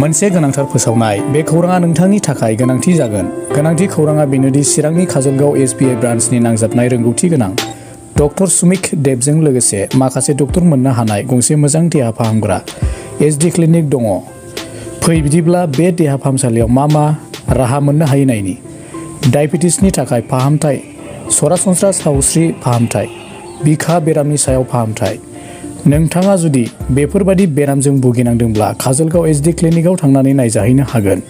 मोनसे गोनांथार फोसावनाय बे खौराङा नोंथांनि थाखाय गोनांथि जागोन। गोनांथि खौराङा बेनोदि चिरांनि काजलगाव एसबिआइ ब्रान्चनि नांजाबनाय रोंगौथि गोनां डक्टर सुमिक देबजों लोगोसे माखासे डक्टर मोननो हानाय गंसे मोजां देहा फाहामग्रा एसडि क्लिनिक दङ। फै बिदिब्ला बे देहा फाहामसालियाव मा राहा मोननो हायो नायनि। डायबेटिसनि थाखाय फाहामथाय, सरासनस्रा सावस्रि फाहामथाय, बिखा बेरामनि सायाव फाहामथाय। नोंथाङा जुदि बेफोरबादि बेरामजों भुगिनांदोंब्ला काजलगाव एसडि क्लिनिकआव थांनानै नायजाहैनो हागोन।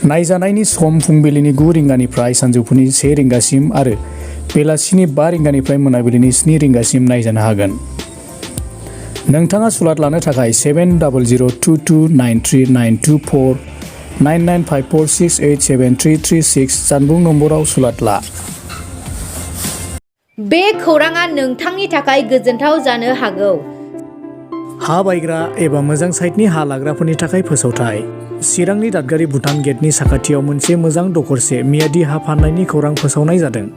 नायजानायनि सम फुंबिलिनि 9 रिंगानिफ्राय सानजौफुनि 1 रिंगासिम आरो बेलासिनि 5 रिंगानिफ्राय मोनाबिलिनि 7 रिंगासिम नायजानो हागोन। नोंथाङा सुलाद लानो थाखाय 7002293924 9954687336 जानबुं नम्बराव सुलाद ला। बे खौराङा नोंथांनि थाखाय गोजोनथाव जानो हागौ। हा बायग्रा एबा मोजां साइटनि हा लाग्राफोरनि थाखाय फोसावथाय। चिरांनि दादगारि भुटान गेटनि साखाथियाव मोनसे मोजां दखरसे मियादि हा फान्नायनि खौरां फोसावनाय जादों।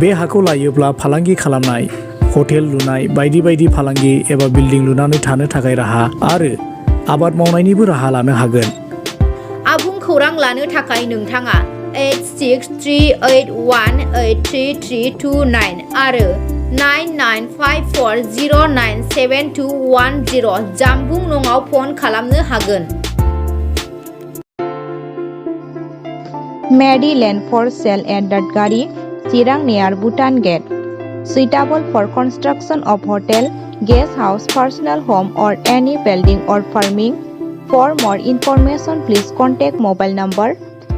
बे हाखौ लायोब्ला फालांगि खालामनाय, हटेल लुनाय, बायदि बायदि फालांगि एबा बिल्डिं लुनानै थानो थाखाय राहा आरो आबाद मावनायनिबो राहा लानो हागोन। आबुं खौरां लानो थाखाय नोंथाङा 8638183329 आरो 9954097210 जानबुं नङाव फन खालामनो हागोन। Mary Land for sale at Dadgari, Chirang near Bhutan Gate. Suitable for construction of hotel, guest house, personal home or any building or farming. For more information, please contact mobile number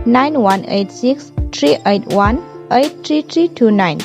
9186 381 83329.